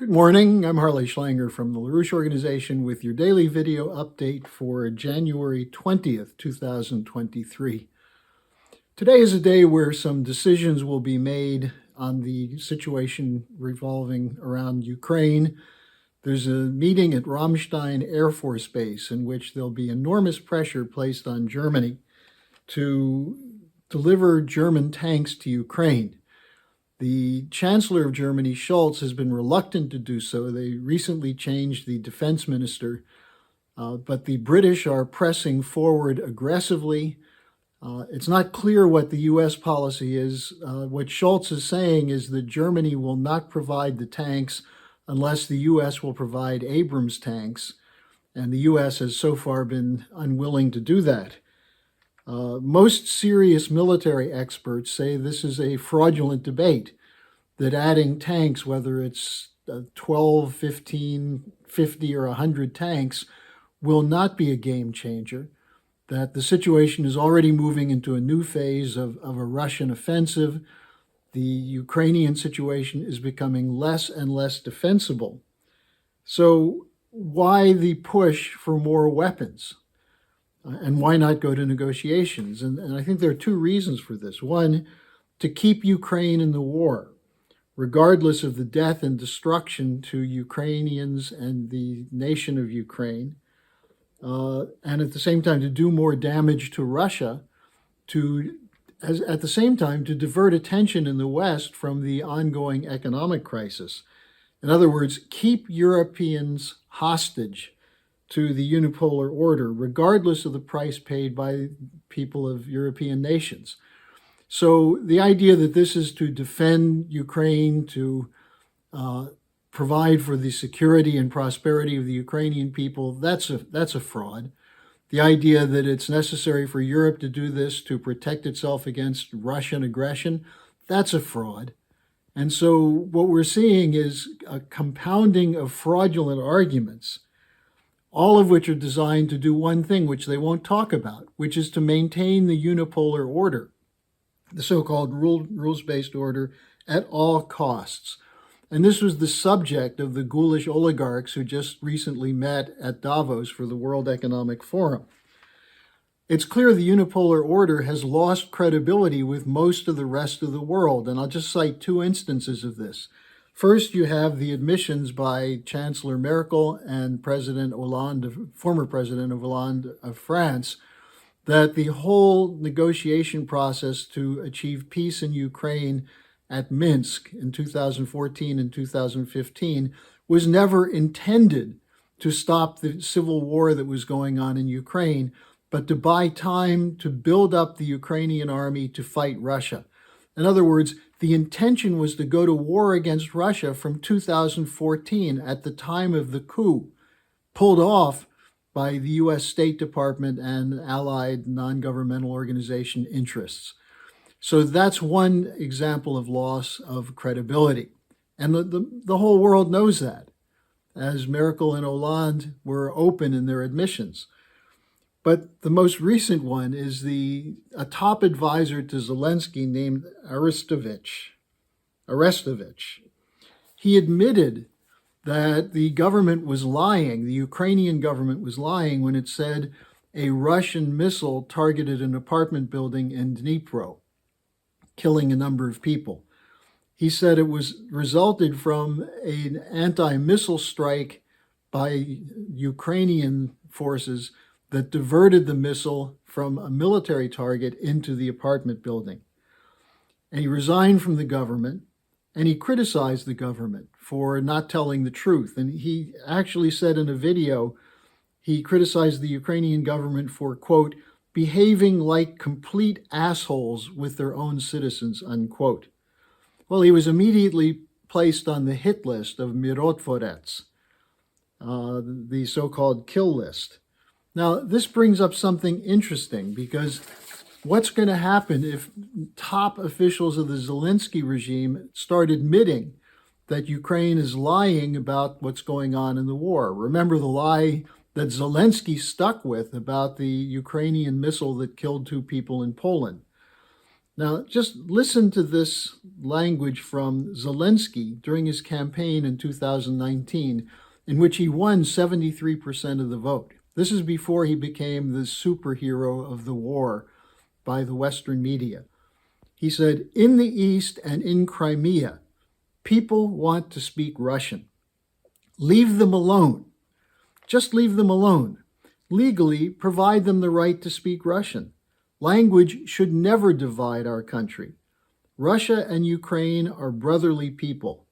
Good morning, I'm Harley Schlanger from the LaRouche Organization with your daily video update for January 20th, 2023. Today is a day where some decisions will be made on the situation revolving around Ukraine. There's a meeting at Ramstein Air Force Base in which there'll be enormous pressure placed on Germany to deliver German tanks to Ukraine. The Chancellor of Germany, Scholz, has been reluctant to do so. They recently changed the defense minister, but the British are pressing forward aggressively. It's not clear what the U.S. policy is. What Scholz is saying is that Germany will not provide the tanks unless the U.S. will provide Abrams tanks, and the U.S. has so far been unwilling to do that. Most serious military experts say this is a fraudulent debate, that adding tanks, whether it's 12, 15, 50, or 100 tanks, will not be a game changer, that the situation is already moving into a new phase of a Russian offensive. The Ukrainian situation is becoming less and less defensible. So why the push for more weapons? And why not go to negotiations? And I think there are two reasons for this. One, to keep Ukraine in the war, regardless of the death and destruction to Ukrainians and the nation of Ukraine, and at the same time to do more damage to Russia, at the same time to divert attention in the West from the ongoing economic crisis. In other words, keep Europeans hostage to the Unipolar Order, regardless of the price paid by people of European nations. So the idea that this is to defend Ukraine, to provide for the security and prosperity of the Ukrainian people, that's a fraud. The idea that it's necessary for Europe to do this to protect itself against Russian aggression, that's a fraud. And so what we're seeing is a compounding of fraudulent arguments, all of which are designed to do one thing, which they won't talk about, which is to maintain the unipolar order, the so-called rules-based order, at all costs. And this was the subject of the ghoulish oligarchs who just recently met at Davos for the World Economic Forum. It's clear the unipolar order has lost credibility with most of the rest of the world, and I'll just cite two instances of this. First, you have the admissions by Chancellor Merkel and President Hollande, former President Hollande of France, that the whole negotiation process to achieve peace in Ukraine at Minsk in 2014 and 2015 was never intended to stop the civil war that was going on in Ukraine, but to buy time to build up the Ukrainian army to fight Russia. In other words, the intention was to go to war against Russia from 2014 at the time of the coup, pulled off by the U.S. State Department and allied non-governmental organization interests. So that's one example of loss of credibility. And the whole world knows that, as Merkel and Hollande were open in their admissions. But the most recent one is a top advisor to Zelensky named Arestovich. He admitted that the government was lying, the Ukrainian government was lying when it said a Russian missile targeted an apartment building in Dnipro, killing a number of people. He said it was resulted from an anti-missile strike by Ukrainian forces that diverted the missile from a military target into the apartment building. And he resigned from the government, and he criticized the government for not telling the truth. And he actually said in a video, he criticized the Ukrainian government for, quote, behaving like complete assholes with their own citizens, unquote. Well, he was immediately placed on the hit list of mirotvorets, the so-called kill list. Now, this brings up something interesting, because what's going to happen if top officials of the Zelensky regime start admitting that Ukraine is lying about what's going on in the war? Remember the lie that Zelensky stuck with about the Ukrainian missile that killed 2 people in Poland. Now, just listen to this language from Zelensky during his campaign in 2019, in which he won 73% of the vote. This is before he became the superhero of the war by the Western media. He said, "In the East and in Crimea, people want to speak Russian. Leave them alone. Just leave them alone. Legally, provide them the right to speak Russian. Language should never divide our country. Russia and Ukraine are brotherly people.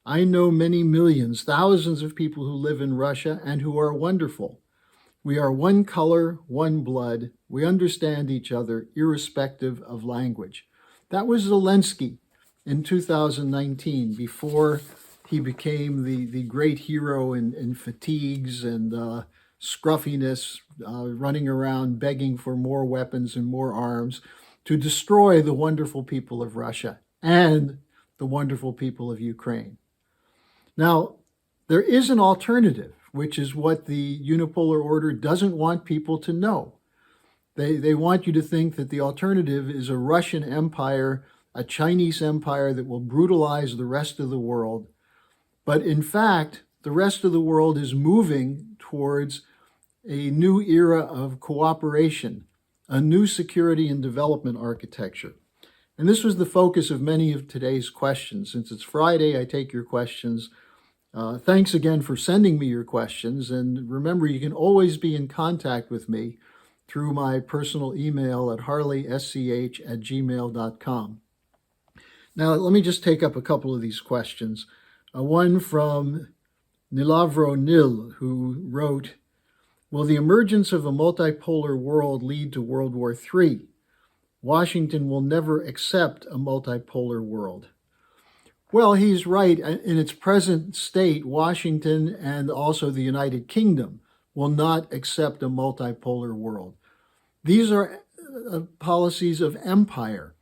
I know many millions, thousands of people who live in Russia and who are wonderful. We are one color, one blood. We understand each other, irrespective of language." That was Zelensky in 2019, before he became the great hero in fatigues and scruffiness, running around begging for more weapons and more arms to destroy the wonderful people of Russia and the wonderful people of Ukraine. Now, there is an alternative, which is what the Unipolar Order doesn't want people to know. They want you to think that the alternative is a Russian empire, a Chinese empire that will brutalize the rest of the world. But in fact, the rest of the world is moving towards a new era of cooperation, a new security and development architecture. And this was the focus of many of today's questions. Since it's Friday, I take your questions. Thanks again for sending me your questions. And remember, you can always be in contact with me through my personal email at harleysch@gmail.com. Now, let me just take up a couple of these questions. One from Nilavro Nil, who wrote, "Will the emergence of a multipolar world lead to World War III? Washington will never accept a multipolar world." Well, he's right. In its present state, Washington and also the United Kingdom will not accept a multipolar world. These are policies of empire.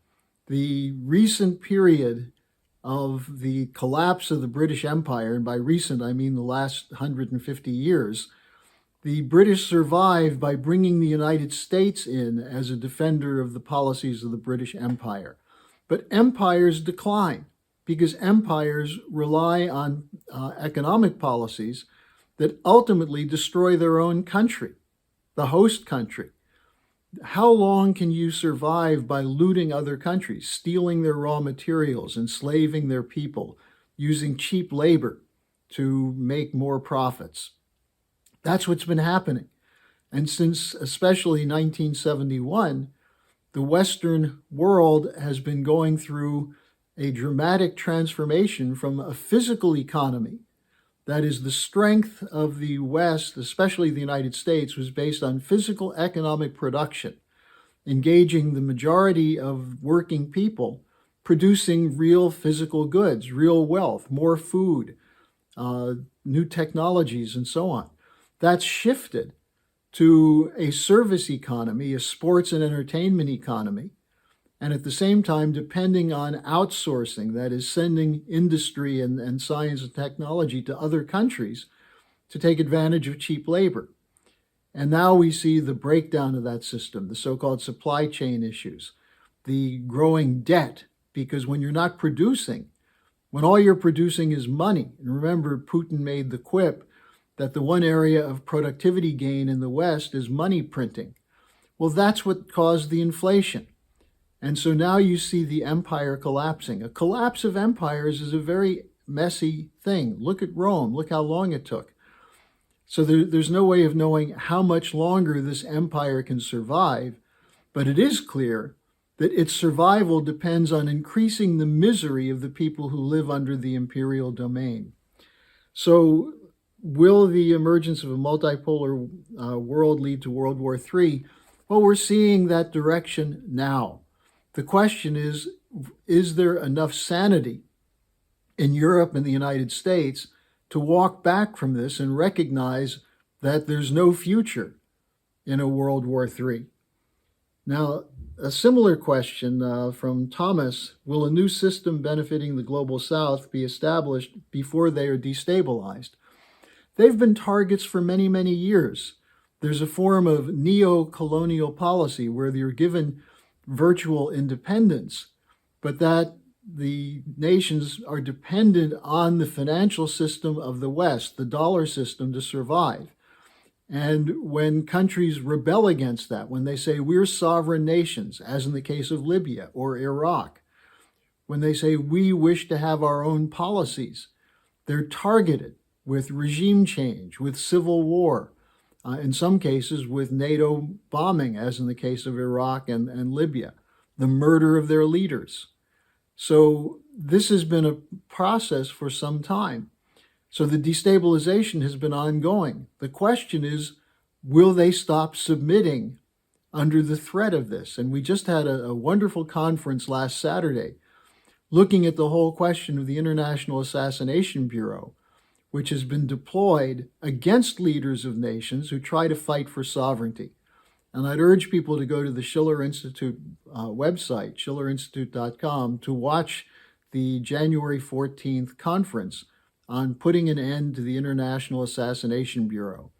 The recent period of the collapse of the British Empire, and by recent I mean the last 150 years, the British survived by bringing the United States in as a defender of the policies of the British Empire. But empires decline because empires rely on economic policies that ultimately destroy their own country, the host country. How long can you survive by looting other countries, stealing their raw materials, enslaving their people, using cheap labor to make more profits? That's what's been happening. And since especially 1971, the Western world has been going through a dramatic transformation from a physical economy. That is, the strength of the West, especially the United States, was based on physical economic production, engaging the majority of working people, producing real physical goods, real wealth, more food, new technologies, and so on. That's shifted to a service economy, a sports and entertainment economy, and at the same time depending on outsourcing, that is, sending industry and science and technology to other countries to take advantage of cheap labor. And now we see the breakdown of that system, the so-called supply chain issues, the growing debt, because when you're not producing, when all you're producing is money, and remember Putin made the quip that the one area of productivity gain in the West is money printing. Well, that's what caused the inflation. And so now you see the empire collapsing. A collapse of empires is a very messy thing. Look at Rome. Look how long it took. So there's no way of knowing how much longer this empire can survive, but it is clear that its survival depends on increasing the misery of the people who live under the imperial domain. So will the emergence of a multipolar world lead to World War III? Well, we're seeing that direction now. The question is there enough sanity in Europe and the United States to walk back from this and recognize that there's no future in a World War III? Now, a similar question from Thomas: will a new system benefiting the Global South be established before they are destabilized? They've been targets for many, many years. There's a form of neo-colonial policy where you're given virtual independence, but that the nations are dependent on the financial system of the West, the dollar system, to survive. And when countries rebel against that, when they say we're sovereign nations, as in the case of Libya or Iraq, when they say we wish to have our own policies, they're targeted with regime change, with civil war, in some cases with NATO bombing, as in the case of Iraq and Libya, the murder of their leaders. So this has been a process for some time. So the destabilization has been ongoing. The question is, will they stop submitting under the threat of this? And we just had a wonderful conference last Saturday looking at the whole question of the International Assassination Bureau, which has been deployed against leaders of nations who try to fight for sovereignty. And I'd urge people to go to the Schiller Institute website, schillerinstitute.com, to watch the January 14th conference on putting an end to the International Assassination Bureau.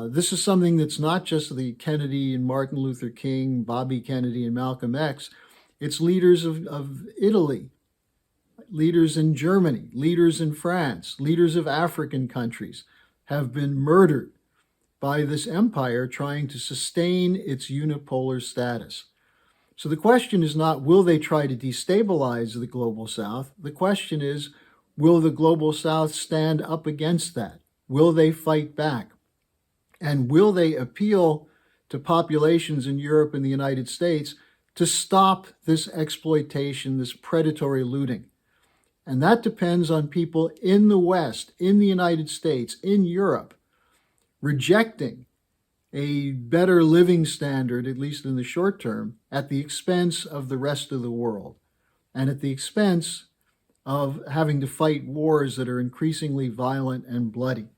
This is something that's not just the Kennedy and Martin Luther King, Bobby Kennedy and Malcolm X. It's leaders of Italy, leaders in Germany, leaders in France, leaders of African countries have been murdered by this empire trying to sustain its unipolar status. So the question is not, will they try to destabilize the global South? The question is, will the global South stand up against that? Will they fight back? And will they appeal to populations in Europe and the United States to stop this exploitation, this predatory looting? And that depends on people in the West, in the United States, in Europe, rejecting a better living standard, at least in the short term, at the expense of the rest of the world, and at the expense of having to fight wars that are increasingly violent and bloody.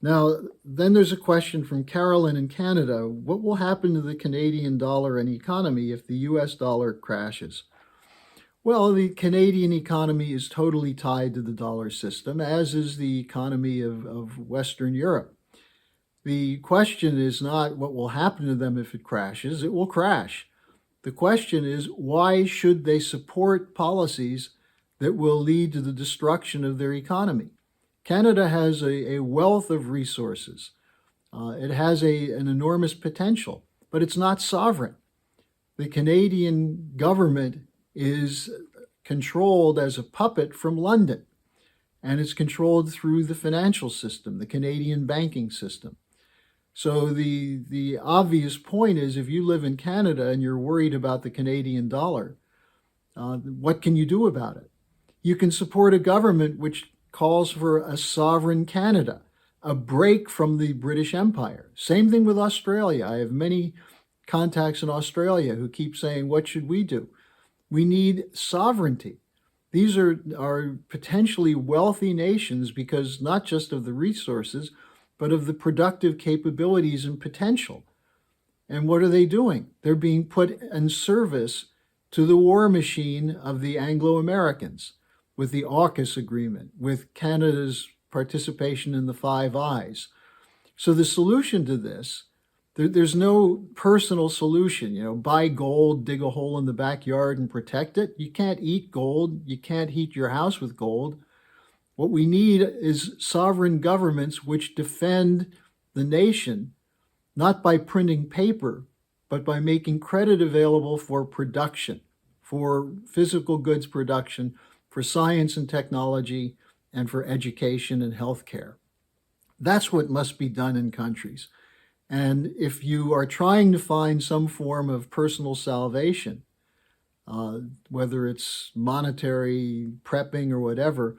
Now, then there's a question from Carolyn in Canada. What will happen to the Canadian dollar and economy if the US dollar crashes? Well, the Canadian economy is totally tied to the dollar system, as is the economy of Western Europe. The question is not what will happen to them if it crashes. It will crash. The question is, why should they support policies that will lead to the destruction of their economy? Canada has a wealth of resources. It has an enormous potential, but it's not sovereign. The Canadian government is controlled as a puppet from London, and it's controlled through the financial system, the Canadian banking system. So the obvious point is, if you live in Canada and you're worried about the Canadian dollar, what can you do about it? You can support a government which calls for a sovereign Canada, a break from the British Empire. Same thing with Australia. I have many contacts in Australia who keep saying, what should we do? We need sovereignty. These are potentially wealthy nations because not just of the resources, but of the productive capabilities and potential. And what are they doing? They're being put in service to the war machine of the Anglo-Americans with the AUKUS agreement, with Canada's participation in the Five Eyes. So the solution to this, there's no personal solution, buy gold, dig a hole in the backyard and protect it. You can't eat gold. You can't heat your house with gold. What we need is sovereign governments which defend the nation, not by printing paper, but by making credit available for production, for physical goods production, for science and technology, and for education and healthcare. That's what must be done in countries. And if you are trying to find some form of personal salvation, whether it's monetary prepping or whatever,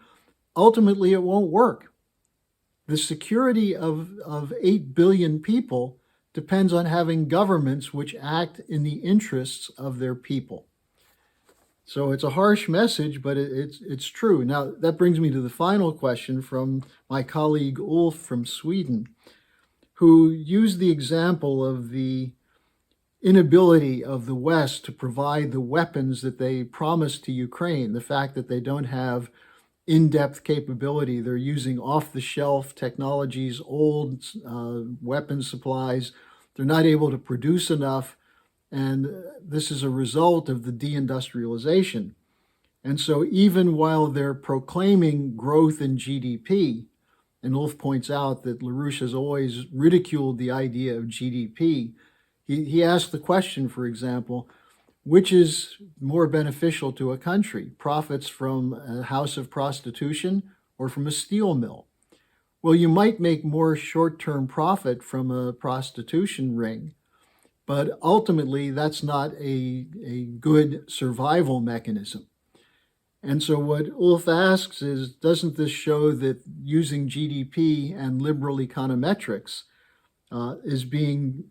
ultimately it won't work. The security of 8 billion people depends on having governments which act in the interests of their people. So it's a harsh message, but it's true. Now, that brings me to the final question from my colleague Ulf from Sweden, who used the example of the inability of the West to provide the weapons that they promised to Ukraine, the fact that they don't have in-depth capability. They're using off-the-shelf technologies, old weapons supplies. They're not able to produce enough. And this is a result of the deindustrialization. And so even while they're proclaiming growth in GDP, and Ulf points out that LaRouche has always ridiculed the idea of GDP, he asked the question, for example, which is more beneficial to a country, profits from a house of prostitution or from a steel mill? Well, you might make more short-term profit from a prostitution ring, but ultimately that's not a good survival mechanism. And so what Ulf asks is, doesn't this show that using GDP and liberal econometrics is being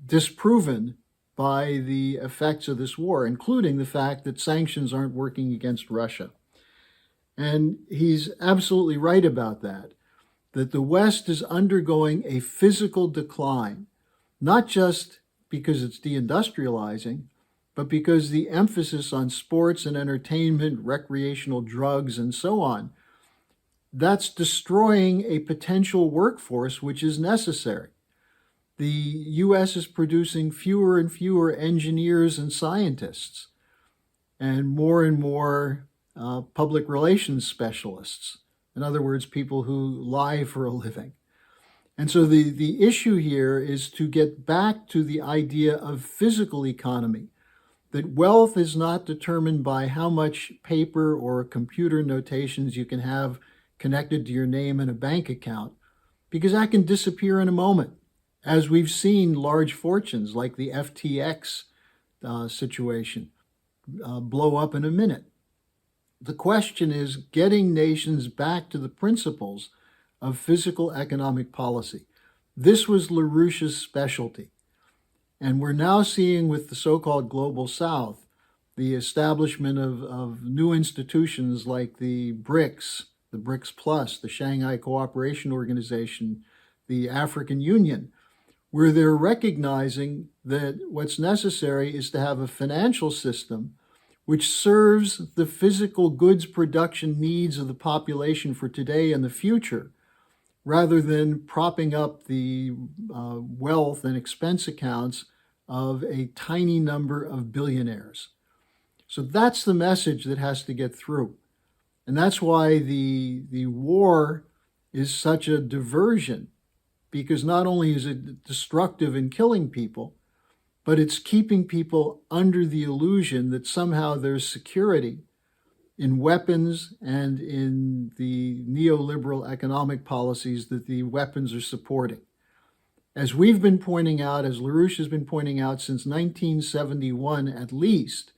disproven by the effects of this war, including the fact that sanctions aren't working against Russia? And he's absolutely right about that the West is undergoing a physical decline, not just because it's deindustrializing, but because the emphasis on sports and entertainment, recreational drugs, and so on, that's destroying a potential workforce which is necessary. The U.S. is producing fewer and fewer engineers and scientists, and more public relations specialists. In other words, people who lie for a living. And so the issue here is to get back to the idea of physical economy, that wealth is not determined by how much paper or computer notations you can have connected to your name in a bank account, because that can disappear in a moment, as we've seen large fortunes like the FTX situation blow up in a minute. The question is getting nations back to the principles of physical economic policy. This was LaRouche's specialty. And we're now seeing with the so-called Global South, the establishment of new institutions like the BRICS Plus, the Shanghai Cooperation Organization, the African Union, where they're recognizing that what's necessary is to have a financial system which serves the physical goods production needs of the population for today and the future, rather than propping up the wealth and expense accounts of a tiny number of billionaires. So that's the message that has to get through. And that's why the war is such a diversion, because not only is it destructive in killing people, but it's keeping people under the illusion that somehow there's security in weapons and in the neoliberal economic policies that the weapons are supporting. As we've been pointing out, as LaRouche has been pointing out since 1971 at least,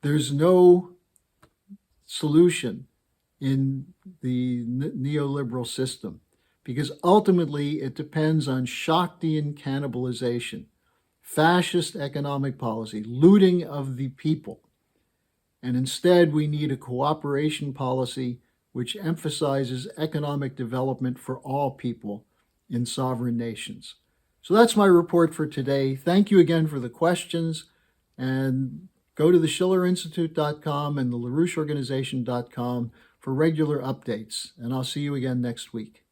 there's no solution in the neoliberal system, because ultimately it depends on Shaktian cannibalization, fascist economic policy, looting of the people. And instead, we need a cooperation policy which emphasizes economic development for all people in sovereign nations. So that's my report for today. Thank you again for the questions, and go to the schillerinstitute.com and the LaRoucheorganization.com for regular updates. And I'll see you again next week.